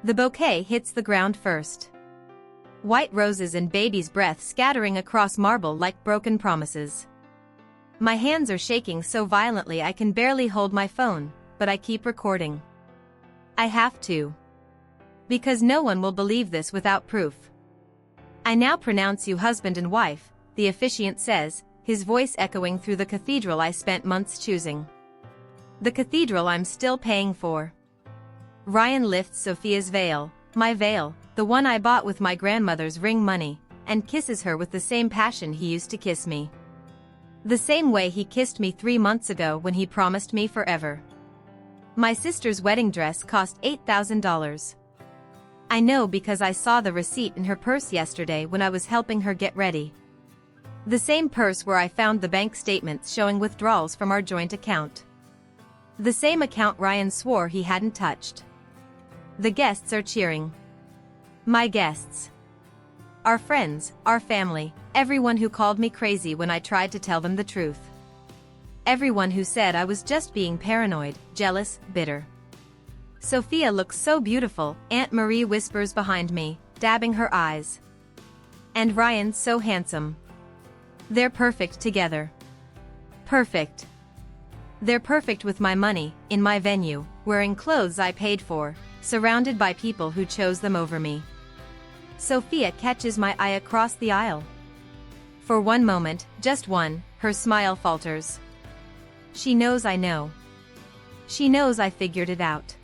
The bouquet hits the ground first. White roses and baby's breath scattering across marble like broken promises. My hands are shaking so violently I can barely hold my phone, but I keep recording. I have to. Because no one will believe this without proof. I now pronounce you husband and wife, the officiant says, his voice echoing through the cathedral I spent months choosing. The cathedral I'm still paying for. Ryan lifts Sophia's veil, my veil, the one I bought with my grandmother's ring money, and kisses her with the same passion he used to kiss me. The same way he kissed me 3 months ago when he promised me forever. My sister's wedding dress cost $8,000. I know because I saw the receipt in her purse yesterday when I was helping her get ready. The same purse where I found the bank statements showing withdrawals from our joint account. The same account Ryan swore he hadn't touched. The guests are cheering. My guests. Our friends, our family, everyone who called me crazy when I tried to tell them the truth. Everyone who said I was just being paranoid, jealous, bitter. Sophia looks so beautiful, Aunt Marie whispers behind me, dabbing her eyes. And Ryan's so handsome. They're perfect together. Perfect. They're perfect with my money, in my venue, wearing clothes I paid for, surrounded by people who chose them over me. Sophia catches my eye across the aisle. For one moment, just one, her smile falters. She knows I know. She knows I figured it out.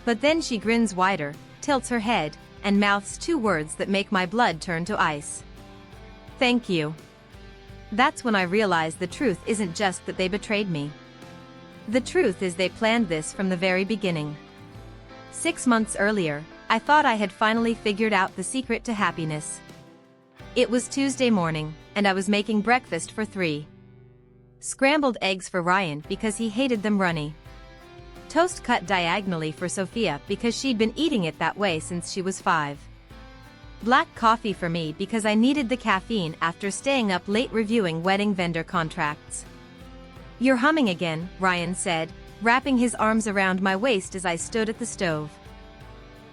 But then she grins wider, tilts her head, and mouths 2 words that make my blood turn to ice. Thank you. That's when I realize the truth isn't just that they betrayed me. The truth is they planned this from the very beginning. 6 months earlier, I thought I had finally figured out the secret to happiness. It was Tuesday morning, and I was making breakfast for 3. Scrambled eggs for Ryan because he hated them runny. Toast cut diagonally for Sophia because she'd been eating it that way since she was 5. Black coffee for me because I needed the caffeine after staying up late reviewing wedding vendor contracts. You're humming again, Ryan said, wrapping his arms around my waist as I stood at the stove.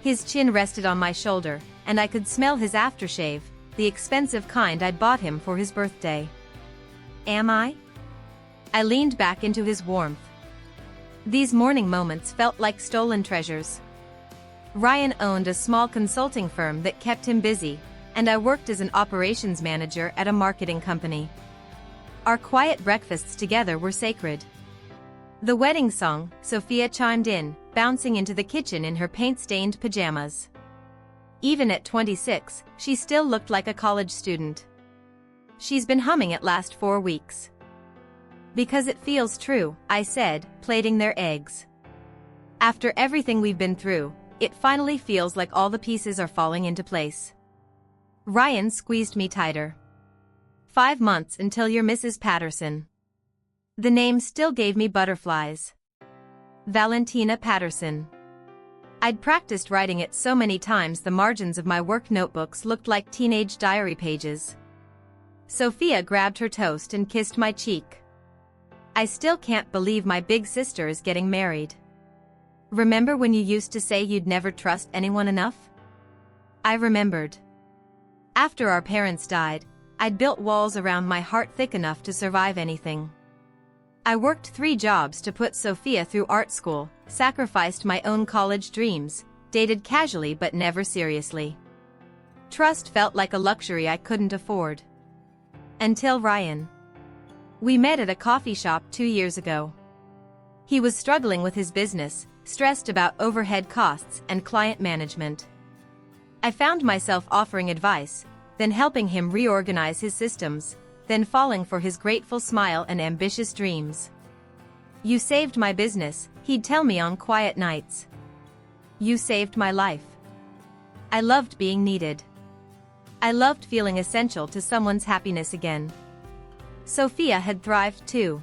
His chin rested on my shoulder, and I could smell his aftershave, the expensive kind I'd bought him for his birthday. Am I? I leaned back into his warmth. These morning moments felt like stolen treasures. Ryan owned a small consulting firm that kept him busy, and I worked as an operations manager at a marketing company. Our quiet breakfasts together were sacred. The wedding song, Sophia chimed in, bouncing into the kitchen in her paint-stained pajamas. Even at 26, she still looked like a college student. She's been humming it last 4 weeks. Because it feels true, I said, plating their eggs. After everything we've been through, it finally feels like all the pieces are falling into place. Ryan squeezed me tighter. 5 months until you're Mrs. Patterson. The name still gave me butterflies. Valentina Patterson. I'd practiced writing it so many times the margins of my work notebooks looked like teenage diary pages. Sophia grabbed her toast and kissed my cheek. I still can't believe my big sister is getting married. Remember when you used to say you'd never trust anyone enough? I remembered. After our parents died, I'd built walls around my heart thick enough to survive anything. I worked 3 jobs to put Sophia through art school, sacrificed my own college dreams, dated casually but never seriously. Trust felt like a luxury I couldn't afford. Until Ryan. We met at a coffee shop 2 years ago. He was struggling with his business, stressed about overhead costs and client management. I found myself offering advice, then helping him reorganize his systems, then falling for his grateful smile and ambitious dreams. You saved my business, he'd tell me on quiet nights. You saved my life. I loved being needed. I loved feeling essential to someone's happiness again. Sophia had thrived too.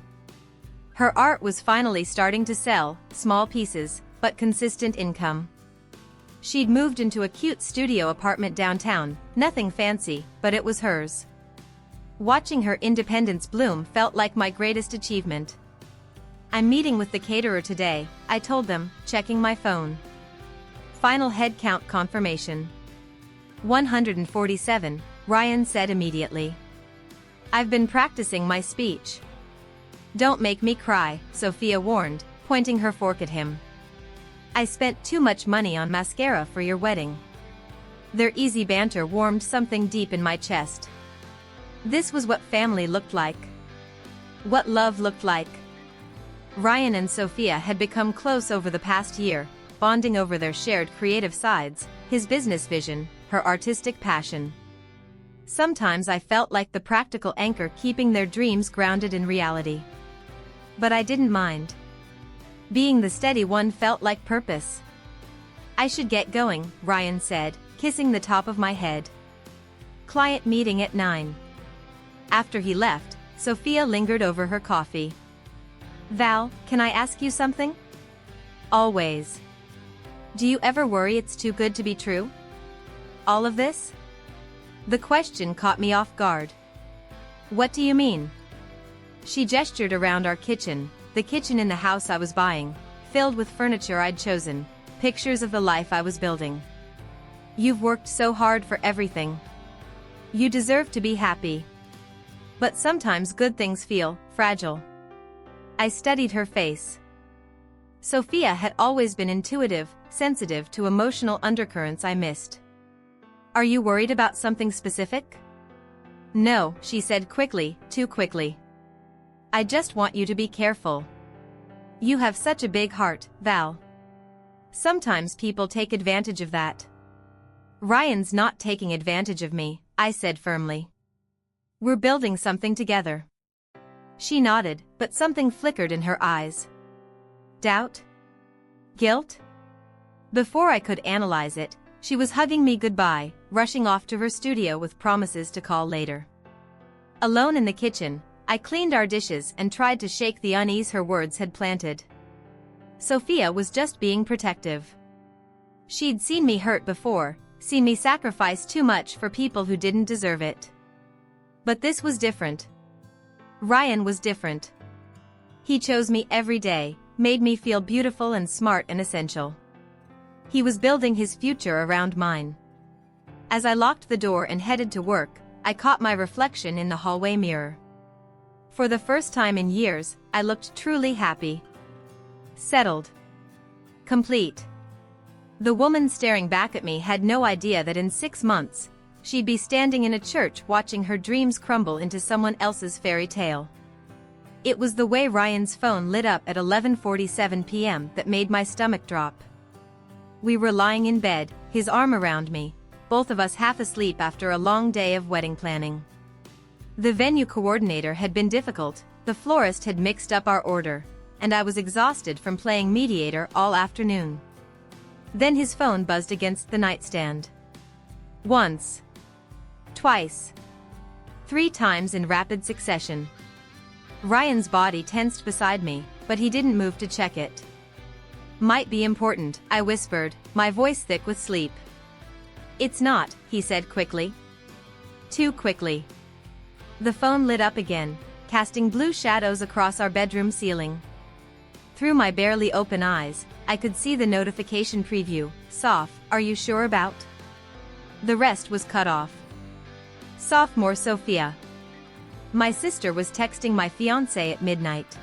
Her art was finally starting to sell, small pieces, but consistent income. She'd moved into a cute studio apartment downtown, nothing fancy, but it was hers. Watching her independence bloom felt like my greatest achievement. I'm meeting with the caterer today, I told them, checking my phone. Final head count confirmation. 147, Ryan said immediately. I've been practicing my speech. Don't make me cry, Sophia warned, pointing her fork at him. I spent too much money on mascara for your wedding. Their easy banter warmed something deep in my chest. This was what family looked like. What love looked like. Ryan and Sophia had become close over the past year, bonding over their shared creative sides, his business vision, her artistic passion. Sometimes I felt like the practical anchor keeping their dreams grounded in reality. But I didn't mind. Being the steady one felt like purpose. I should get going, Ryan said, kissing the top of my head. Client meeting at 9. After he left, Sophia lingered over her coffee. Val, can I ask you something? Always. Do you ever worry it's too good to be true? All of this? The question caught me off guard. What do you mean? She gestured around our kitchen, the kitchen in the house I was buying, filled with furniture I'd chosen, pictures of the life I was building. You've worked so hard for everything. You deserve to be happy. But sometimes good things feel fragile. I studied her face. Sophia had always been intuitive, sensitive to emotional undercurrents I missed. Are you worried about something specific? No, she said quickly, too quickly. I just want you to be careful. You have such a big heart, Val. Sometimes people take advantage of that. Ryan's not taking advantage of me, I said firmly. We're building something together. She nodded, but something flickered in her eyes. Doubt? Guilt? Before I could analyze it, she was hugging me goodbye, rushing off to her studio with promises to call later. Alone in the kitchen, I cleaned our dishes and tried to shake the unease her words had planted. Sophia was just being protective. She'd seen me hurt before, seen me sacrifice too much for people who didn't deserve it. But this was different. Ryan was different. He chose me every day, made me feel beautiful and smart and essential. He was building his future around mine. As I locked the door and headed to work, I caught my reflection in the hallway mirror. For the first time in years, I looked truly happy. Settled. Complete. The woman staring back at me had no idea that in 6 months, she'd be standing in a church watching her dreams crumble into someone else's fairy tale. It was the way Ryan's phone lit up at 11:47 p.m. that made my stomach drop. We were lying in bed, his arm around me, both of us half asleep after a long day of wedding planning. The venue coordinator had been difficult, the florist had mixed up our order, and I was exhausted from playing mediator all afternoon. Then his phone buzzed against the nightstand. Once. Twice. 3 times in rapid succession. Ryan's body tensed beside me, but he didn't move to check it. Might be important, I whispered, my voice thick with sleep. It's not, he said quickly. Too quickly. The phone lit up again, casting blue shadows across our bedroom ceiling. Through my barely open eyes, I could see the notification preview. Soph, are you sure about? The rest was cut off. Sophomore Sophia. My sister was texting my fiancé at midnight.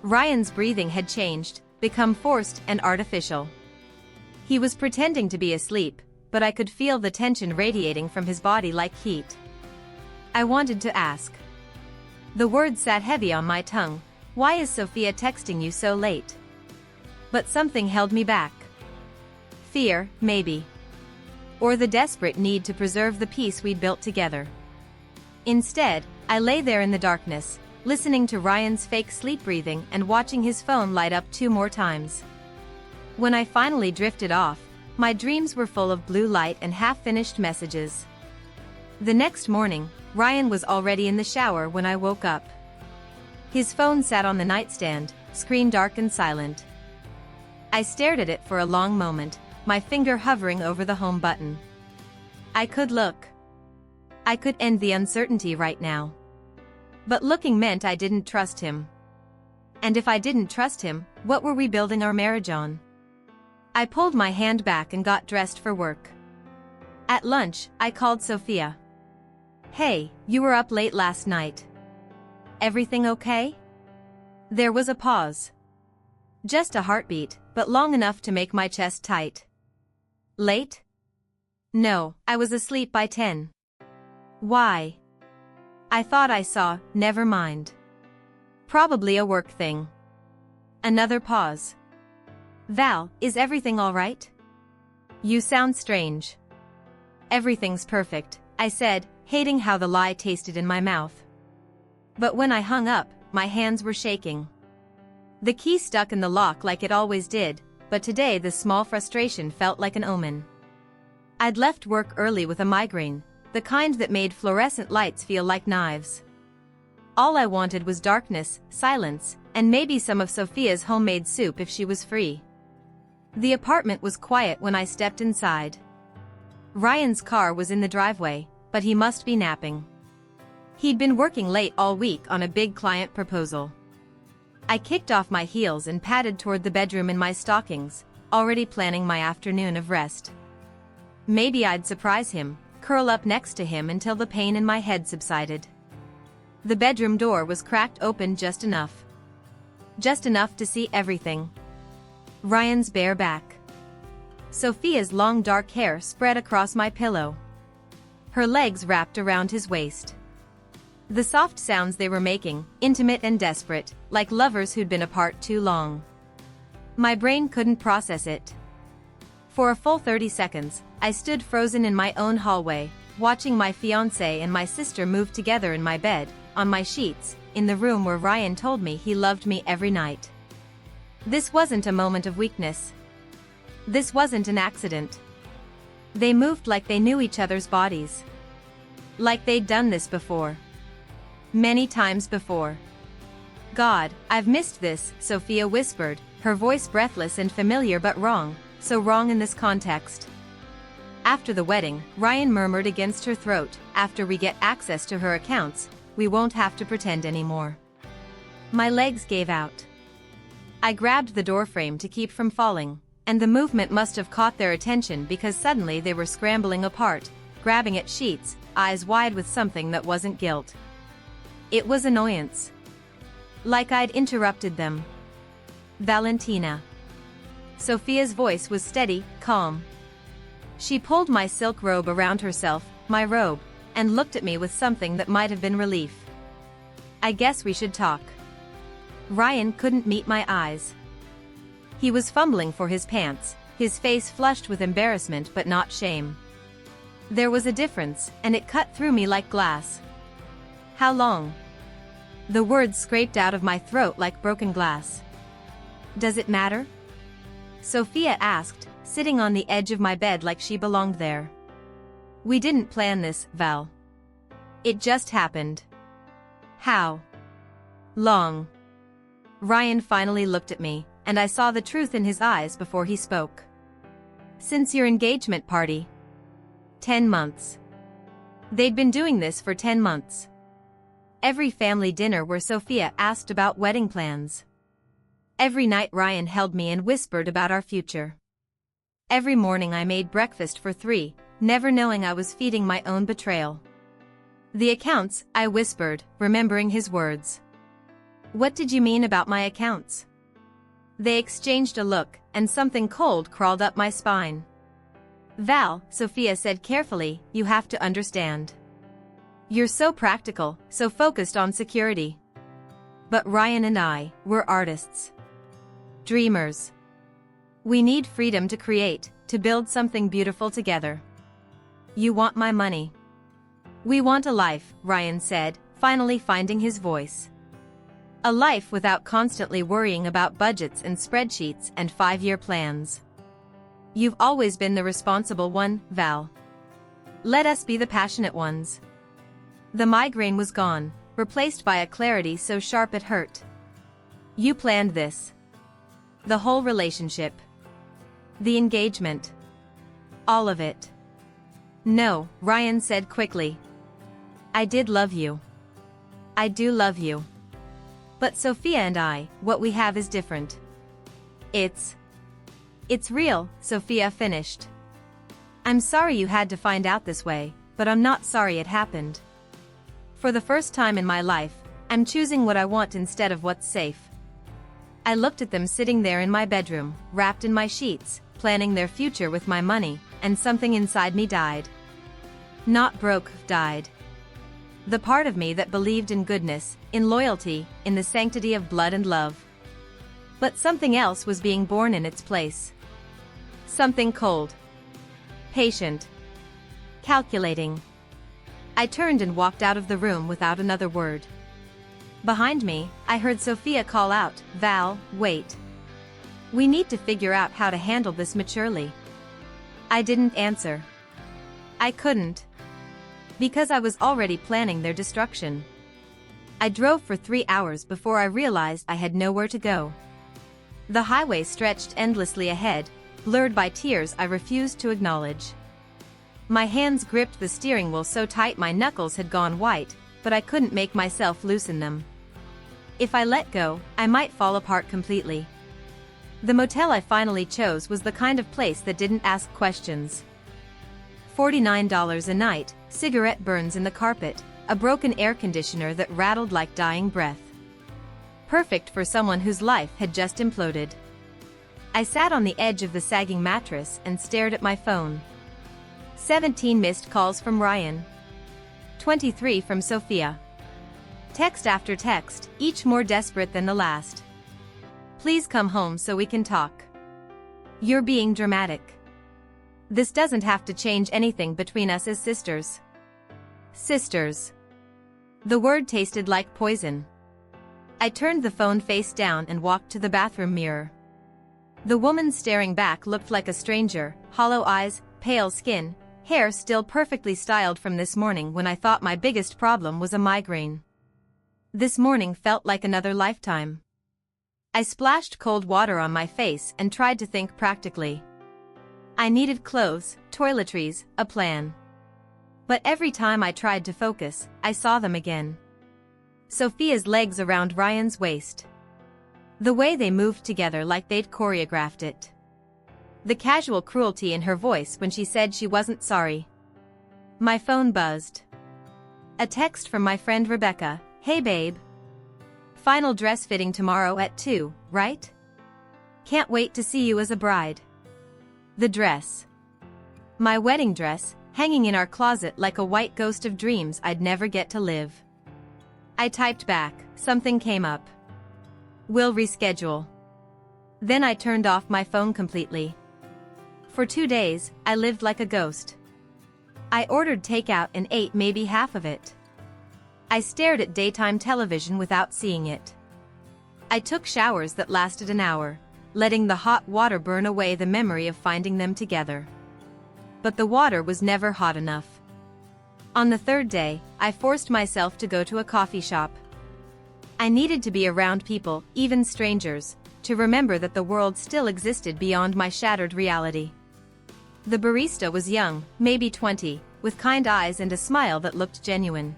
Ryan's breathing had changed, become forced and artificial. He was pretending to be asleep, but I could feel the tension radiating from his body like heat. I wanted to ask. The words sat heavy on my tongue. Why is Sophia texting you so late? But something held me back. Fear, maybe. Or the desperate need to preserve the peace we'd built together. Instead, I lay there in the darkness, listening to Ryan's fake sleep breathing and watching his phone light up 2 more times. When I finally drifted off, my dreams were full of blue light and half-finished messages. The next morning, Ryan was already in the shower when I woke up. His phone sat on the nightstand, screen dark and silent. I stared at it for a long moment, my finger hovering over the home button. I could look. I could end the uncertainty right now. But looking meant I didn't trust him. And if I didn't trust him, what were we building our marriage on? I pulled my hand back and got dressed for work. At lunch, I called Sophia. "Hey, you were up late last night. Everything okay?" There was a pause. Just a heartbeat, but long enough to make my chest tight. Late? No, I was asleep by 10. Why? I thought I saw, never mind. Probably a work thing. Another pause. Val, is everything all right? You sound strange. Everything's perfect, I said, hating how the lie tasted in my mouth. But when I hung up, my hands were shaking. The key stuck in the lock like it always did, but today the small frustration felt like an omen. I'd left work early with a migraine, the kind that made fluorescent lights feel like knives. All I wanted was darkness, silence, and maybe some of Sophia's homemade soup if she was free. The apartment was quiet when I stepped inside. Ryan's car was in the driveway, but he must be napping. He'd been working late all week on a big client proposal. I kicked off my heels and padded toward the bedroom in my stockings, already planning my afternoon of rest. Maybe I'd surprise him, curl up next to him until the pain in my head subsided. The bedroom door was cracked open just enough. Just enough to see everything. Ryan's bare back. Sophia's long dark hair spread across my pillow. Her legs wrapped around his waist. The soft sounds they were making, intimate and desperate, like lovers who'd been apart too long. My brain couldn't process it. For a full 30 seconds, I stood frozen in my own hallway, watching my fiancé and my sister move together in my bed, on my sheets, in the room where Ryan told me he loved me every night. This wasn't a moment of weakness. This wasn't an accident. They moved like they knew each other's bodies. Like they'd done this before. Many times before. God, I've missed this, Sophia whispered, her voice breathless and familiar but wrong, so wrong in this context. After the wedding, Ryan murmured against her throat, after we get access to her accounts, we won't have to pretend anymore. My legs gave out. I grabbed the doorframe to keep from falling, and the movement must have caught their attention because suddenly they were scrambling apart, grabbing at sheets, eyes wide with something that wasn't guilt. It was annoyance. Like I'd interrupted them. Valentina. Sophia's voice was steady, calm. She pulled my silk robe around herself, my robe, and looked at me with something that might have been relief. I guess we should talk. Ryan couldn't meet my eyes. He was fumbling for his pants, his face flushed with embarrassment but not shame. There was a difference, and it cut through me like glass. How long? The words scraped out of my throat like broken glass. Does it matter? Sophia asked, sitting on the edge of my bed like she belonged there. We didn't plan this, Val. It just happened. How long? Ryan finally looked at me, and I saw the truth in his eyes before he spoke. Since your engagement party. 10 months. They'd been doing this for 10 months. Every family dinner where Sophia asked about wedding plans. Every night Ryan held me and whispered about our future. Every morning I made breakfast for 3, never knowing I was feeding my own betrayal. The accounts, I whispered, remembering his words. What did you mean about my accounts? They exchanged a look, and something cold crawled up my spine. Val, Sophia said carefully, you have to understand. You're so practical, so focused on security. But Ryan and I, we're artists. Dreamers. We need freedom to create, to build something beautiful together. You want my money. We want a life, Ryan said, finally finding his voice. A life without constantly worrying about budgets and spreadsheets and 5-year plans. You've always been the responsible one, Val. Let us be the passionate ones. The migraine was gone, replaced by a clarity so sharp it hurt. You planned this. The whole relationship. The engagement. All of it. No, Ryan said quickly. I did love you. I do love you. But Sophia and I, what we have is different. It's It's real, Sophia finished. I'm sorry you had to find out this way, but I'm not sorry it happened. For the first time in my life, I'm choosing what I want instead of what's safe. I looked at them sitting there in my bedroom, wrapped in my sheets, planning their future with my money, and something inside me died. Not broke, died. The part of me that believed in goodness, in loyalty, in the sanctity of blood and love. But something else was being born in its place. Something cold. Patient. Calculating. I turned and walked out of the room without another word. Behind me, I heard Sophia call out, "Val, wait. We need to figure out how to handle this maturely." I didn't answer. I couldn't. Because I was already planning their destruction. I drove for 3 hours before I realized I had nowhere to go. The highway stretched endlessly ahead, blurred by tears I refused to acknowledge. My hands gripped the steering wheel so tight my knuckles had gone white, but I couldn't make myself loosen them. If I let go, I might fall apart completely. The motel I finally chose was the kind of place that didn't ask questions. $49 a night, cigarette burns in the carpet, a broken air conditioner that rattled like dying breath. Perfect for someone whose life had just imploded. I sat on the edge of the sagging mattress and stared at my phone. 17 missed calls from Ryan. 23 from Sophia. Text after text, each more desperate than the last. Please come home so we can talk. You're being dramatic. This doesn't have to change anything between us as sisters. Sisters. The word tasted like poison. I turned the phone face down and walked to the bathroom mirror. The woman staring back looked like a stranger, hollow eyes, pale skin, hair still perfectly styled from this morning when I thought my biggest problem was a migraine. This morning felt like another lifetime. I splashed cold water on my face and tried to think practically. I needed clothes, toiletries, a plan. But every time I tried to focus, I saw them again. Sophia's legs around Ryan's waist. The way they moved together like they'd choreographed it. The casual cruelty in her voice when she said she wasn't sorry. My phone buzzed. A text from my friend Rebecca. "Hey babe. Final dress fitting tomorrow at 2, right? Can't wait to see you as a bride." The dress. My wedding dress, hanging in our closet like a white ghost of dreams I'd never get to live. I typed back, something came up. "We'll reschedule." Then I turned off my phone completely. For 2 days, I lived like a ghost. I ordered takeout and ate maybe half of it. I stared at daytime television without seeing it. I took showers that lasted an hour, letting the hot water burn away the memory of finding them together. But the water was never hot enough. On the 3rd day, I forced myself to go to a coffee shop. I needed to be around people, even strangers, to remember that the world still existed beyond my shattered reality. The barista was young, maybe 20, with kind eyes and a smile that looked genuine.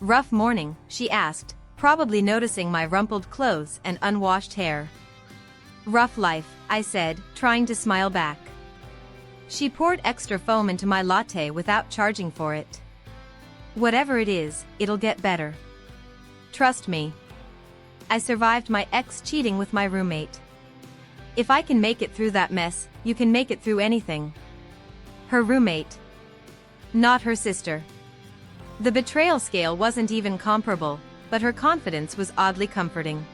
"Rough morning?" she asked, probably noticing my rumpled clothes and unwashed hair. "Rough life," I said, trying to smile back. She poured extra foam into my latte without charging for it. "Whatever it is, it'll get better. Trust me. I survived my ex cheating with my roommate. If I can make it through that mess, you can make it through anything." Her roommate. Not her sister. The betrayal scale wasn't even comparable, but her confidence was oddly comforting.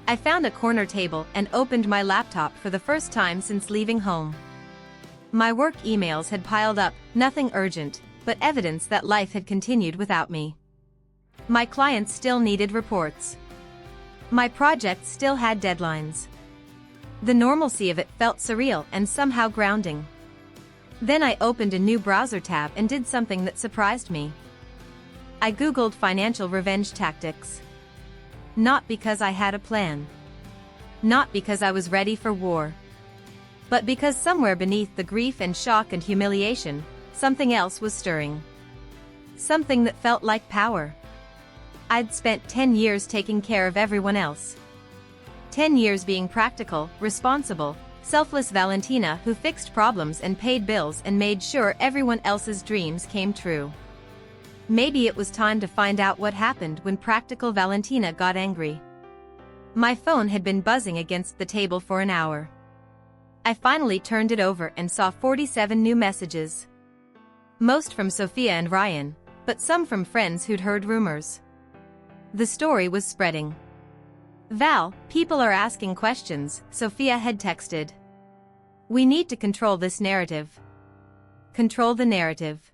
I found a corner table and opened my laptop for the first time since leaving home. My work emails had piled up, nothing urgent, but evidence that life had continued without me. My clients still needed reports. My projects still had deadlines. The normalcy of it felt surreal and somehow grounding. Then I opened a new browser tab and did something that surprised me. I Googled financial revenge tactics. Not because I had a plan. Not because I was ready for war. But because somewhere beneath the grief and shock and humiliation, something else was stirring. Something that felt like power. I'd spent 10 years taking care of everyone else. 10 years being practical, responsible, Selfless Valentina who fixed problems and paid bills and made sure everyone else's dreams came true. Maybe it was time to find out what happened when practical Valentina got angry. My phone had been buzzing against the table for an hour. I finally turned it over and saw 47 new messages. Most from Sophia and Ryan, but some from friends who'd heard rumors. The story was spreading. "Val, people are asking questions," Sophia had texted. "We need to control this narrative." Control the narrative.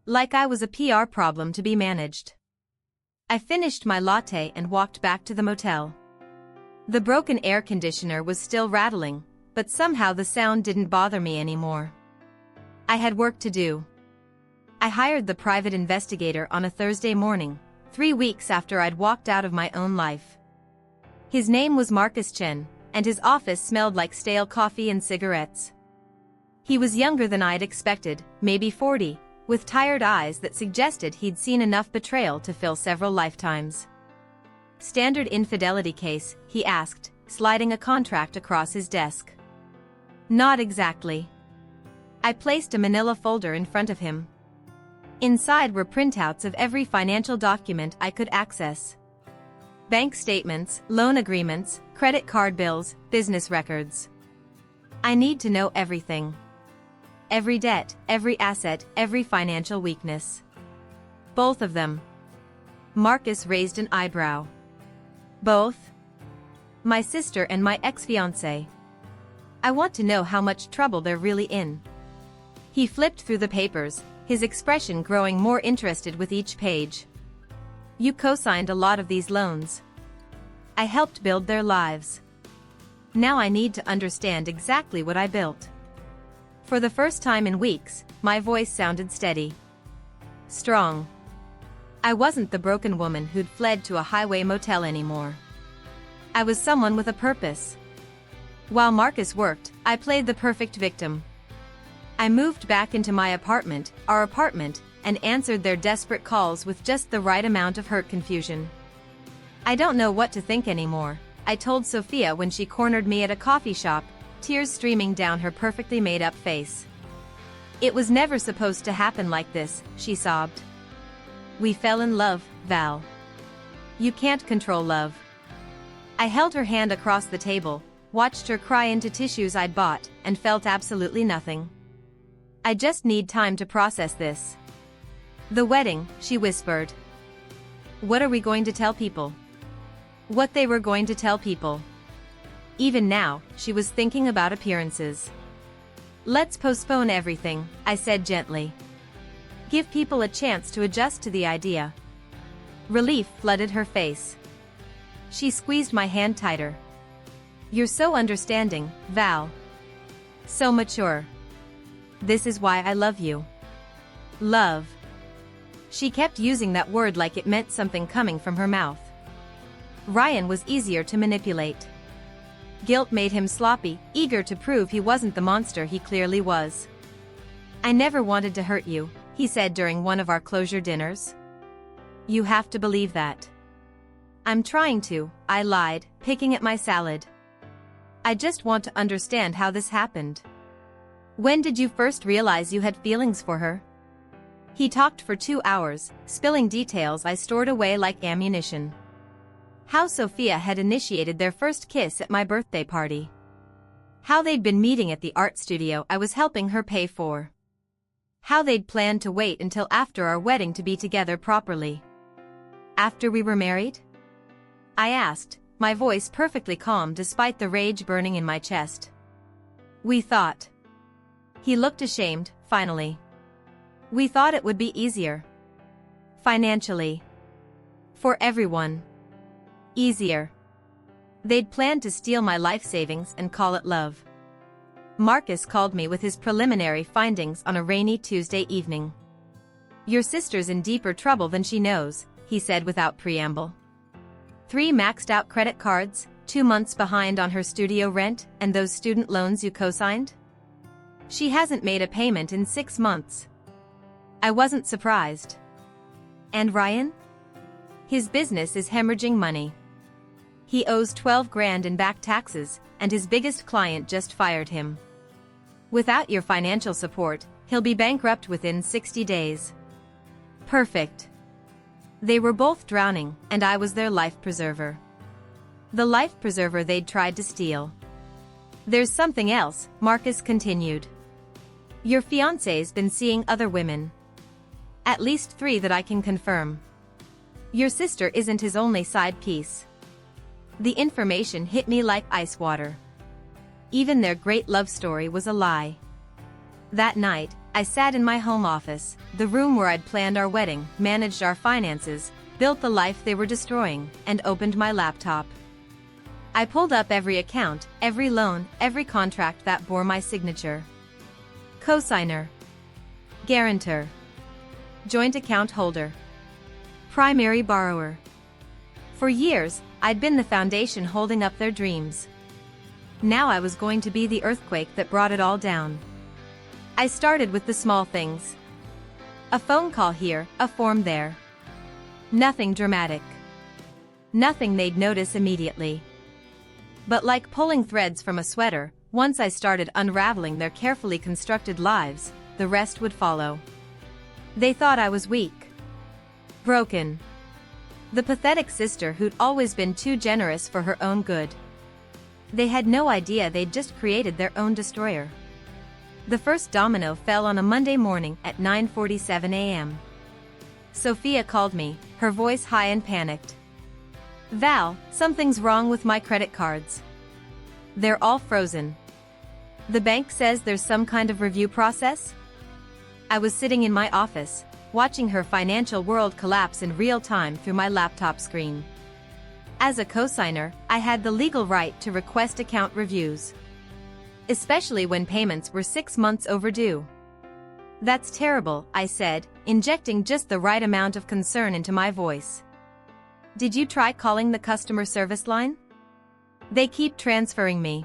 Like I was a PR problem to be managed. I finished my latte and walked back to the motel. The broken air conditioner was still rattling, but somehow the sound didn't bother me anymore. I had work to do. I hired the private investigator on a Thursday morning, 3 weeks after I'd walked out of my own life. His name was Marcus Chen, and his office smelled like stale coffee and cigarettes. He was younger than I'd expected, maybe 40, with tired eyes that suggested he'd seen enough betrayal to fill several lifetimes. "Standard infidelity case?" he asked, sliding a contract across his desk. "Not exactly." I placed a manila folder in front of him. Inside were printouts of every financial document I could access. Bank statements, loan agreements, credit card bills, business records. I need to know everything. Every debt, every asset, every financial weakness. Both of them. Marcus raised an eyebrow. "Both?" "My sister and my ex-fiancé. I want to know how much trouble they're really in." He flipped through the papers, his expression growing more interested with each page. "You co-signed a lot of these loans. I helped build their lives. Now I need to understand exactly what I built." For the first time in weeks, my voice sounded steady. Strong. I wasn't the broken woman who'd fled to a highway motel anymore. I was someone with a purpose. While Marcus worked, I played the perfect victim. I moved back into my apartment, our apartment, and answered their desperate calls with just the right amount of hurt confusion. "I don't know what to think anymore," I told Sophia when she cornered me at a coffee shop, tears streaming down her perfectly made-up face. "It was never supposed to happen like this," she sobbed. "We fell in love, Val. You can't control love." I held her hand across the table, watched her cry into tissues I'd bought, and felt absolutely nothing. "I just need time to process this." "The wedding," she whispered. "What are we going to tell people?" What they were going to tell people. Even now, she was thinking about appearances. "Let's postpone everything," I said gently. "Give people a chance to adjust to the idea." Relief flooded her face. She squeezed my hand tighter. "You're so understanding, Val. So mature. This is why I love you." Love. She kept using that word like it meant something coming from her mouth. Ryan was easier to manipulate. Guilt made him sloppy, eager to prove he wasn't the monster he clearly was. "I never wanted to hurt you," he said during one of our closure dinners. "You have to believe that." "I'm trying to," I lied, picking at my salad. "I just want to understand how this happened. When did you first realize you had feelings for her?" He talked for 2 hours, spilling details I stored away like ammunition. How Sophia had initiated their first kiss at my birthday party. How they'd been meeting at the art studio I was helping her pay for. How they'd planned to wait until after our wedding to be together properly. "After we were married?" I asked, my voice perfectly calm despite the rage burning in my chest. "We thought." He looked ashamed, finally. "We thought it would be easier. Financially. For everyone. Easier. They'd planned to steal my life savings and call it love." Marcus called me with his preliminary findings on a rainy Tuesday evening. "Your sister's in deeper trouble than she knows," he said without preamble. 3 maxed-out credit cards, 2 months behind on her studio rent, and those student loans you co-signed? She hasn't made a payment in 6 months. I wasn't surprised. "And Ryan? His business is hemorrhaging money. He owes 12 grand in back taxes, and his biggest client just fired him. Without your financial support, he'll be bankrupt within 60 days. Perfect. They were both drowning, and I was their life preserver. The life preserver they'd tried to steal. There's something else, Marcus continued. Your fiancé's been seeing other women. At least 3 that I can confirm. Your sister isn't his only side piece. The information hit me like ice water. Even their great love story was a lie. That night, I sat in my home office, the room where I'd planned our wedding, managed our finances, built the life they were destroying, and opened my laptop. I pulled up every account, every loan, every contract that bore my signature. Cosigner. Guarantor. Joint account holder. Primary borrower. For years, I'd been the foundation holding up their dreams. Now I was going to be the earthquake that brought it all down. I started with the small things. A phone call here, a form there. Nothing dramatic. Nothing they'd notice immediately. But like pulling threads from a sweater, once I started unraveling their carefully constructed lives, the rest would follow. They thought I was weak. Broken. The pathetic sister who'd always been too generous for her own good. They had no idea they'd just created their own destroyer. The first domino fell on a Monday morning at 9:47 a.m. Sophia called me, her voice high and panicked. Val, something's wrong with my credit cards. They're all frozen. The bank says there's some kind of review process? I was sitting in my office, watching her financial world collapse in real time through my laptop screen. As a cosigner, I had the legal right to request account reviews. Especially when payments were 6 months overdue. That's terrible, I said, injecting just the right amount of concern into my voice. Did you try calling the customer service line? They keep transferring me.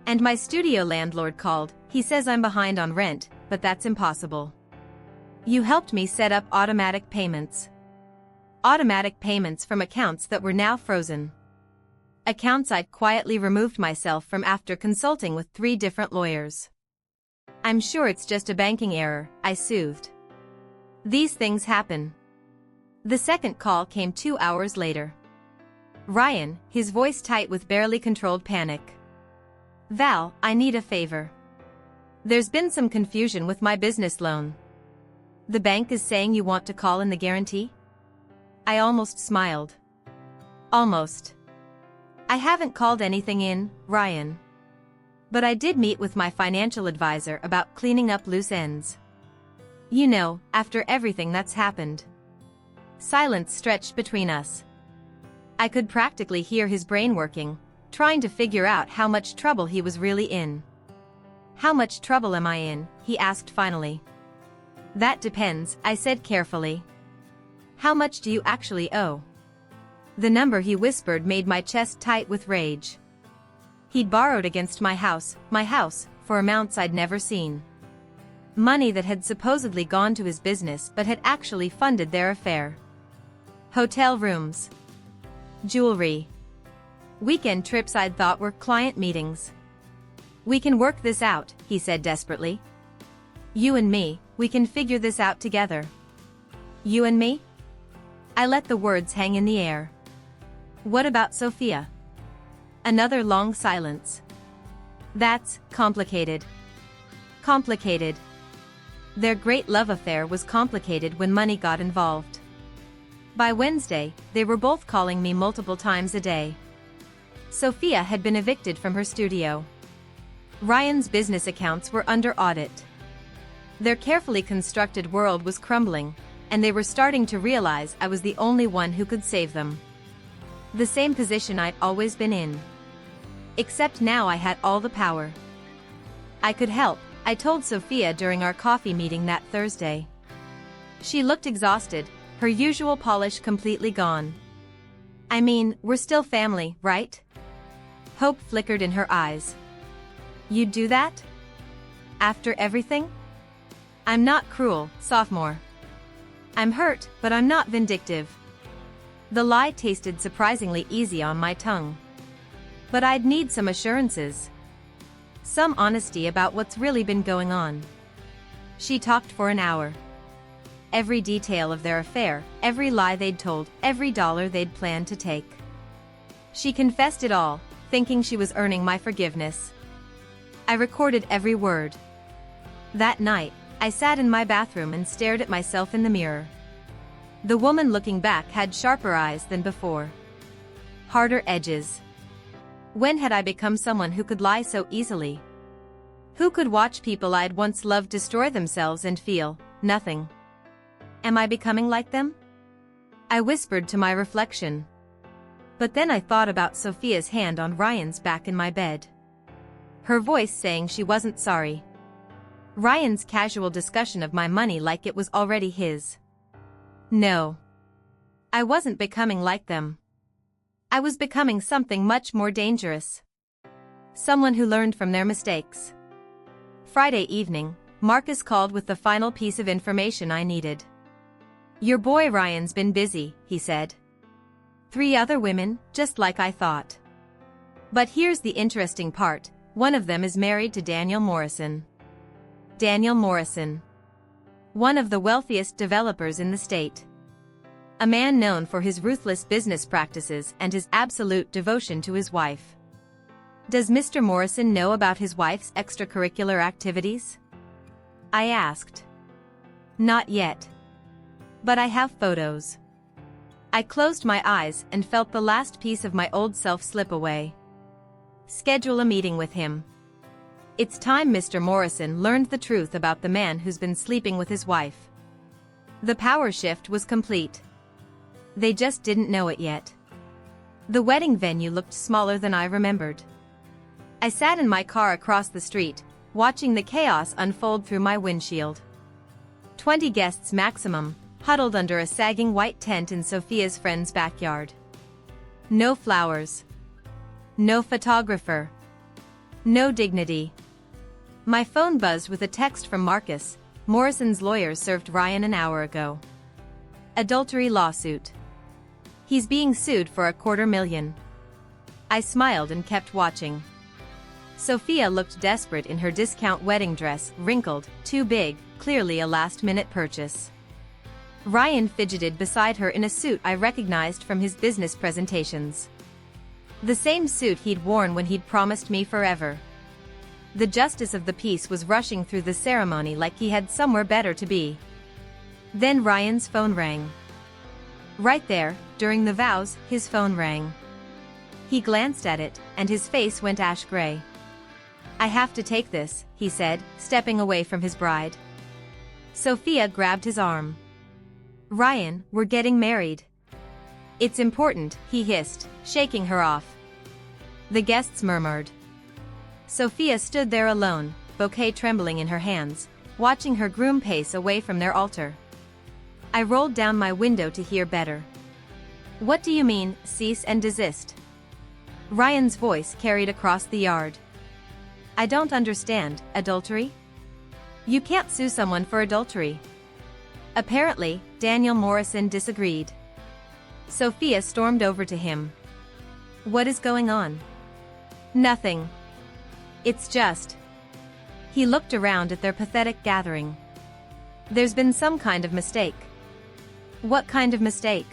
And my studio landlord called, he says I'm behind on rent, but that's impossible. You helped me set up automatic payments. Automatic payments from accounts that were now frozen. Accounts I'd quietly removed myself from after consulting with 3 different lawyers. I'm sure it's just a banking error, I soothed. These things happen. The second call came 2 hours later. Ryan, his voice tight with barely controlled panic. Val, I need a favor. There's been some confusion with my business loan. The bank is saying you want to call in the guarantee? I almost smiled. Almost. I haven't called anything in, Ryan. But I did meet with my financial advisor about cleaning up loose ends. You know, after everything that's happened. Silence stretched between us. I could practically hear his brain working, trying to figure out how much trouble he was really in. How much trouble am I in? He asked finally. That depends, I said carefully. How much do you actually owe? The number he whispered made my chest tight with rage. He'd borrowed against my house, for amounts I'd never seen. Money that had supposedly gone to his business but had actually funded their affair. Hotel rooms. Jewelry. Weekend trips I'd thought were client meetings. We can work this out, he said desperately. You and me, we can figure this out together. You and me? I let the words hang in the air. What about Sophia? Another long silence. That's complicated. Complicated. Their great love affair was complicated when money got involved. By Wednesday, they were both calling me multiple times a day. Sophia had been evicted from her studio. Ryan's business accounts were under audit. Their carefully constructed world was crumbling, and they were starting to realize I was the only one who could save them. The same position I'd always been in. Except now I had all the power. I could help, I told Sophia during our coffee meeting that Thursday. She looked exhausted, her usual polish completely gone. I mean, we're still family, right? Hope flickered in her eyes. You'd do that? After everything? I'm not cruel, sophomore. I'm hurt, but I'm not vindictive. The lie tasted surprisingly easy on my tongue. But I'd need some assurances. Some honesty about what's really been going on. She talked for an hour. Every detail of their affair, every lie they'd told, every dollar they'd planned to take. She confessed it all, thinking she was earning my forgiveness. I recorded every word. That night, I sat in my bathroom and stared at myself in the mirror. The woman looking back had sharper eyes than before. Harder edges. When had I become someone who could lie so easily? Who could watch people I'd once loved destroy themselves and feel nothing? Am I becoming like them? I whispered to my reflection. But then I thought about Sophia's hand on Ryan's back in my bed. Her voice saying she wasn't sorry. Ryan's casual discussion of my money like it was already his. No. I wasn't becoming like them. I was becoming something much more dangerous. Someone who learned from their mistakes. Friday evening, Marcus called with the final piece of information I needed. Your boy Ryan's been busy, he said. 3 other women, just like I thought. But here's the interesting part, one of them is married to Daniel Morrison. Daniel Morrison. One of the wealthiest developers in the state. A man known for his ruthless business practices and his absolute devotion to his wife. Does Mr. Morrison know about his wife's extracurricular activities? I asked. Not yet. But I have photos. I closed my eyes and felt the last piece of my old self slip away. Schedule a meeting with him. It's time Mr. Morrison learned the truth about the man who's been sleeping with his wife. The power shift was complete. They just didn't know it yet. The wedding venue looked smaller than I remembered. I sat in my car across the street, watching the chaos unfold through my windshield. 20 guests maximum, huddled under a sagging white tent in Sophia's friend's backyard. No flowers. No photographer. No dignity. My phone buzzed with a text from Marcus. Morrison's lawyers served Ryan an hour ago. Adultery lawsuit. He's being sued for $250,000. I smiled and kept watching. Sophia looked desperate in her discount wedding dress, wrinkled, too big, clearly a last-minute purchase. Ryan fidgeted beside her in a suit I recognized from his business presentations. The same suit he'd worn when he'd promised me forever. The justice of the peace was rushing through the ceremony like he had somewhere better to be. Then Ryan's phone rang. Right there, during the vows, his phone rang. He glanced at it, and his face went ash gray. I have to take this, he said, stepping away from his bride. Sophia grabbed his arm. Ryan, we're getting married. It's important, he hissed, shaking her off. The guests murmured. Sophia stood there alone, bouquet trembling in her hands, watching her groom pace away from their altar. I rolled down my window to hear better. What do you mean, cease and desist? Ryan's voice carried across the yard. I don't understand, adultery? You can't sue someone for adultery. Apparently, Daniel Morrison disagreed. Sophia stormed over to him. What is going on? Nothing. It's just. He looked around at their pathetic gathering. There's been some kind of mistake. What kind of mistake?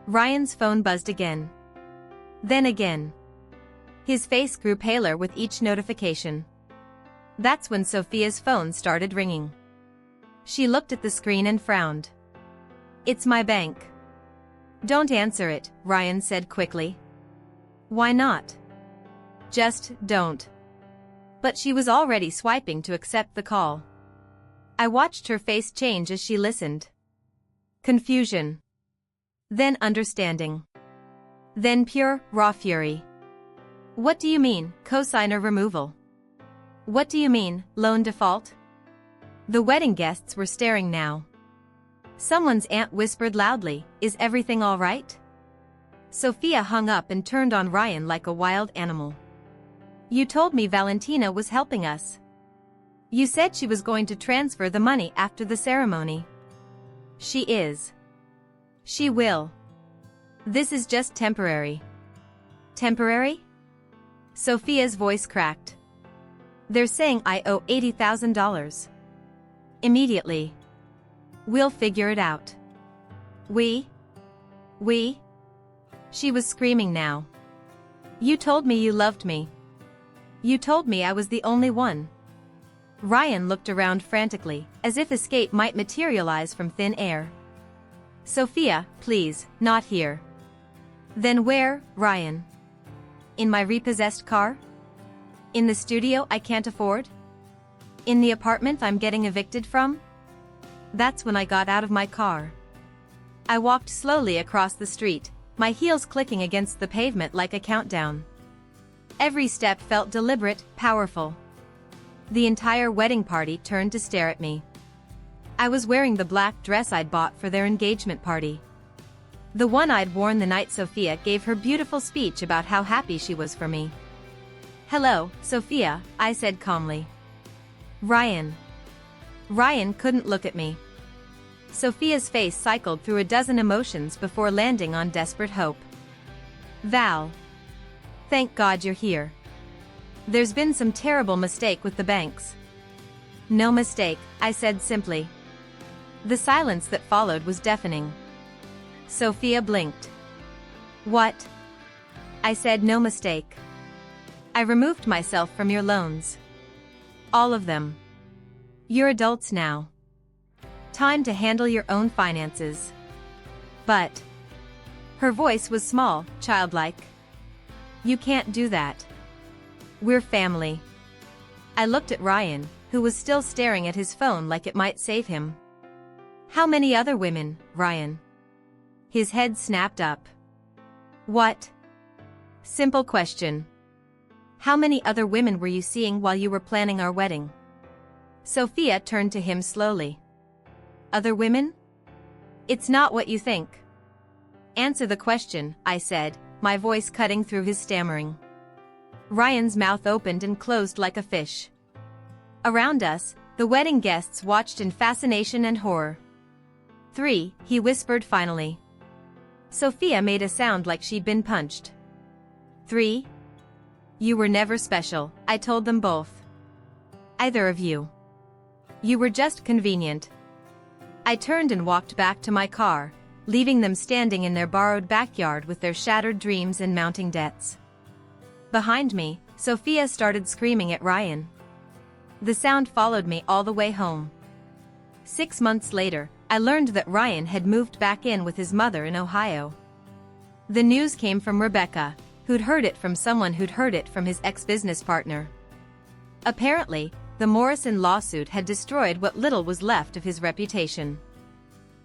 Ryan's phone buzzed again. Then again. His face grew paler with each notification. That's when Sophia's phone started ringing. She looked at the screen and frowned. It's my bank. Don't answer it, Ryan said quickly. Why not? Just don't. But she was already swiping to accept the call. I watched her face change as she listened. Confusion. Then understanding. Then pure, raw fury. What do you mean, cosigner removal? What do you mean, loan default? The wedding guests were staring now. Someone's aunt whispered loudly, is everything all right? Sophia hung up and turned on Ryan like a wild animal. You told me Valentina was helping us. You said she was going to transfer the money after the ceremony. She is. She will. This is just temporary. Temporary? Sophia's voice cracked. They're saying I owe $80,000. Immediately. We'll figure it out. We? She was screaming now. You told me you loved me. You told me I was the only one. Ryan looked around frantically, as if escape might materialize from thin air. Sophia, please, not here. Then where, Ryan? In my repossessed car? In the studio I can't afford? In the apartment I'm getting evicted from? That's when I got out of my car. I walked slowly across the street, my heels clicking against the pavement like a countdown. Every step felt deliberate, powerful. The entire wedding party turned to stare at me. I was wearing the black dress I'd bought for their engagement party. The one I'd worn the night Sophia gave her beautiful speech about how happy she was for me. Hello, Sophia, I said calmly. Ryan. Ryan couldn't look at me. Sophia's face cycled through a dozen emotions before landing on desperate hope. Val. Thank God you're here. There's been some terrible mistake with the banks. No mistake, I said simply. The silence that followed was deafening. Sophia blinked. What? I said no mistake. I removed myself from your loans. All of them. You're adults now. Time to handle your own finances. But. Her voice was small, childlike. You can't do that. We're family. I looked at Ryan, who was still staring at his phone like it might save him. How many other women, Ryan? His head snapped up. What? Simple question. How many other women were you seeing while you were planning our wedding? Sophia turned to him slowly. Other women? It's not what you think. Answer the question, I said, my voice cutting through his stammering. Ryan's mouth opened and closed like a fish. Around us, the wedding guests watched in fascination and horror. 3, he whispered finally. Sophia made a sound like she'd been punched. 3? You were never special, I told them both. Either of you. You were just convenient. I turned and walked back to my car, leaving them standing in their borrowed backyard with their shattered dreams and mounting debts. Behind me, Sophia started screaming at Ryan. The sound followed me all the way home. 6 months later, I learned that Ryan had moved back in with his mother in Ohio. The news came from Rebecca, who'd heard it from someone who'd heard it from his ex-business partner. Apparently, the Morrison lawsuit had destroyed what little was left of his reputation.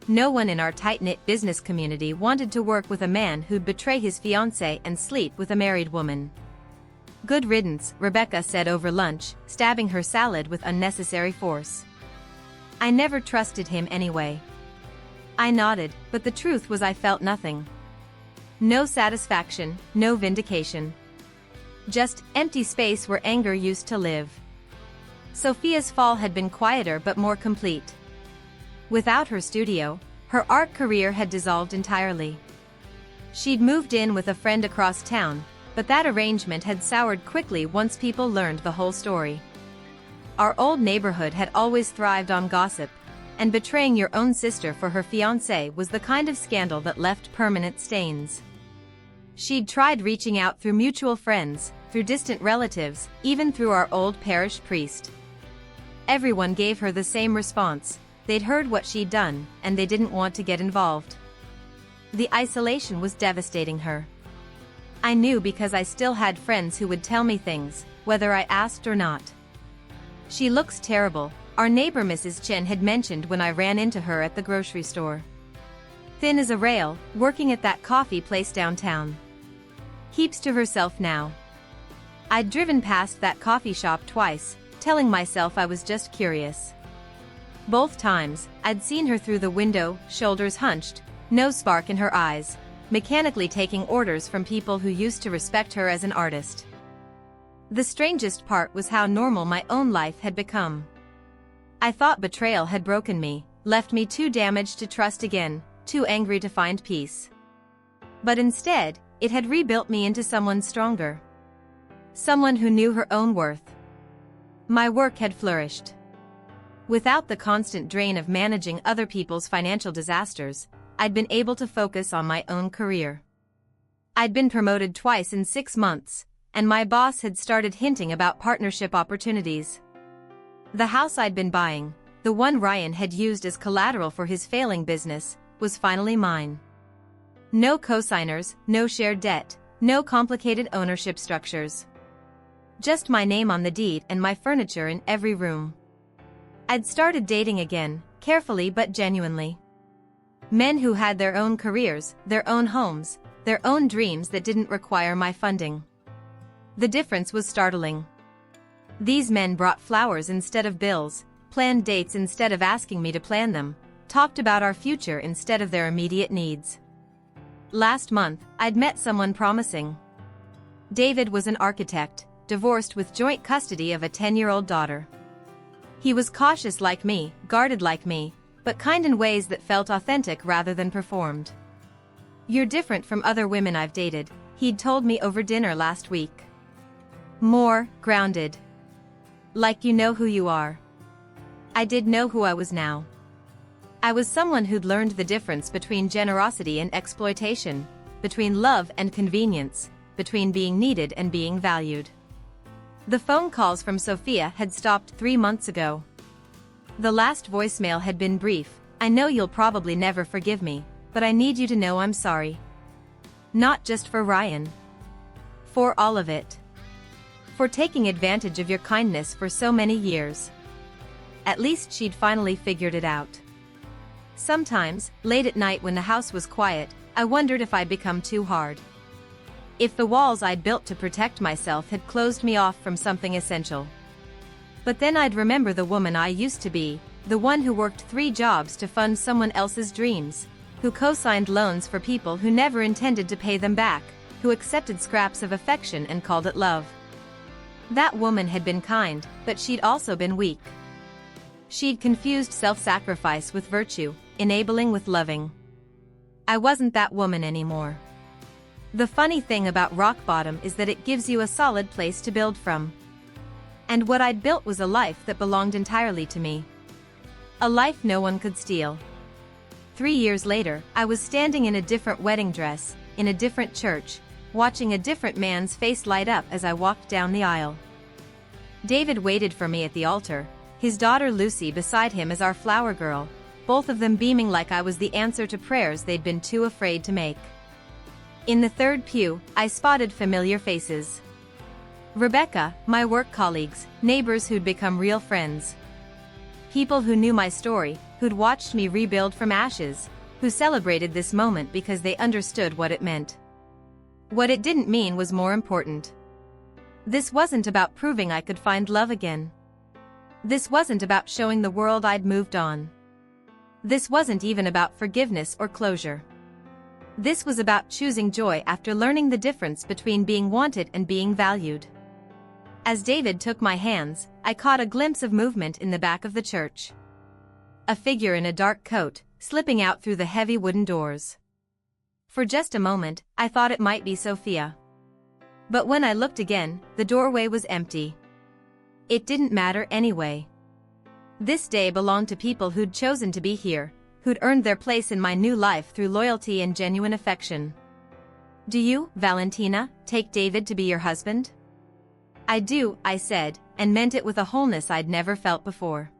No one in our tight-knit business community wanted to work with a man who'd betray his fiancé and sleep with a married woman. Good riddance, Rebecca said over lunch, stabbing her salad with unnecessary force. I never trusted him anyway. I nodded, but the truth was I felt nothing. No satisfaction, no vindication. Just empty space where anger used to live. Sophia's fall had been quieter but more complete. Without her studio, her art career had dissolved entirely. She'd moved in with a friend across town, but that arrangement had soured quickly once people learned the whole story. Our old neighborhood had always thrived on gossip, and betraying your own sister for her fiancé was the kind of scandal that left permanent stains. She'd tried reaching out through mutual friends, through distant relatives, even through our old parish priest. Everyone gave her the same response: they'd heard what she'd done, and they didn't want to get involved. The isolation was devastating her. I knew because I still had friends who would tell me things, whether I asked or not. She looks terrible, our neighbor Mrs. Chen had mentioned when I ran into her at the grocery store. Thin as a rail, working at that coffee place downtown. Keeps to herself now. I'd driven past that coffee shop twice, telling myself I was just curious. Both times, I'd seen her through the window, shoulders hunched, no spark in her eyes, mechanically taking orders from people who used to respect her as an artist. The strangest part was how normal my own life had become. I thought betrayal had broken me, left me too damaged to trust again, too angry to find peace. But instead, it had rebuilt me into someone stronger. Someone who knew her own worth. My work had flourished. Without the constant drain of managing other people's financial disasters, I'd been able to focus on my own career. I'd been promoted twice in 6 months, and my boss had started hinting about partnership opportunities. The house I'd been buying, the one Ryan had used as collateral for his failing business, was finally mine. No co-signers, no shared debt, no complicated ownership structures. Just my name on the deed and my furniture in every room. I'd started dating again, carefully but genuinely. Men who had their own careers, their own homes, their own dreams that didn't require my funding. The difference was startling. These men brought flowers instead of bills, planned dates instead of asking me to plan them, talked about our future instead of their immediate needs. Last month, I'd met someone promising. David was an architect, divorced with joint custody of a 10-year-old daughter. He was cautious like me, guarded like me, but kind in ways that felt authentic rather than performed. "You're different from other women I've dated," he'd told me over dinner last week. "More grounded. Like you know who you are." I did know who I was now. I was someone who'd learned the difference between generosity and exploitation, between love and convenience, between being needed and being valued. The phone calls from Sophia had stopped 3 months ago. The last voicemail had been brief. "I know you'll probably never forgive me, but I need you to know I'm sorry. Not just for Ryan. For all of it. For taking advantage of your kindness for so many years." At least she'd finally figured it out. Sometimes, late at night when the house was quiet, I wondered if I'd become too hard. If the walls I'd built to protect myself had closed me off from something essential. But then I'd remember the woman I used to be, the one who worked 3 jobs to fund someone else's dreams, who co-signed loans for people who never intended to pay them back, who accepted scraps of affection and called it love. That woman had been kind, but she'd also been weak. She'd confused self-sacrifice with virtue, enabling with loving. I wasn't that woman anymore. The funny thing about rock bottom is that it gives you a solid place to build from. And what I'd built was a life that belonged entirely to me. A life no one could steal. 3 years later, I was standing in a different wedding dress, in a different church, watching a different man's face light up as I walked down the aisle. David waited for me at the altar, his daughter Lucy beside him as our flower girl, both of them beaming like I was the answer to prayers they'd been too afraid to make. In the third pew, I spotted familiar faces. Rebecca, my work colleagues, neighbors who'd become real friends. People who knew my story, who'd watched me rebuild from ashes, who celebrated this moment because they understood what it meant. What it didn't mean was more important. This wasn't about proving I could find love again. This wasn't about showing the world I'd moved on. This wasn't even about forgiveness or closure. This was about choosing joy after learning the difference between being wanted and being valued. As David took my hands, I caught a glimpse of movement in the back of the church. A figure in a dark coat, slipping out through the heavy wooden doors. For just a moment, I thought it might be Sophia. But when I looked again, the doorway was empty. It didn't matter anyway. This day belonged to people who'd chosen to be here, who'd earned their place in my new life through loyalty and genuine affection. "Do you, Valentina, take David to be your husband?" "I do," I said, and meant it with a wholeness I'd never felt before.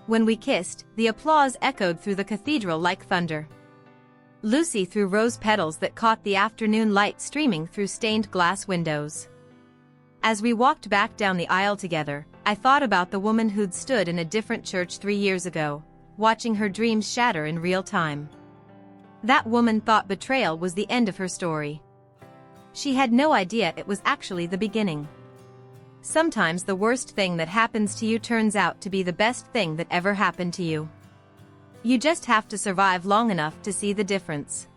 When we kissed, the applause echoed through the cathedral like thunder. Lucy threw rose petals that caught the afternoon light streaming through stained glass windows. As we walked back down the aisle together, I thought about the woman who'd stood in a different church 3 years ago, watching her dreams shatter in real time. That woman thought betrayal was the end of her story. She had no idea it was actually the beginning. Sometimes the worst thing that happens to you turns out to be the best thing that ever happened to you. You just have to survive long enough to see the difference.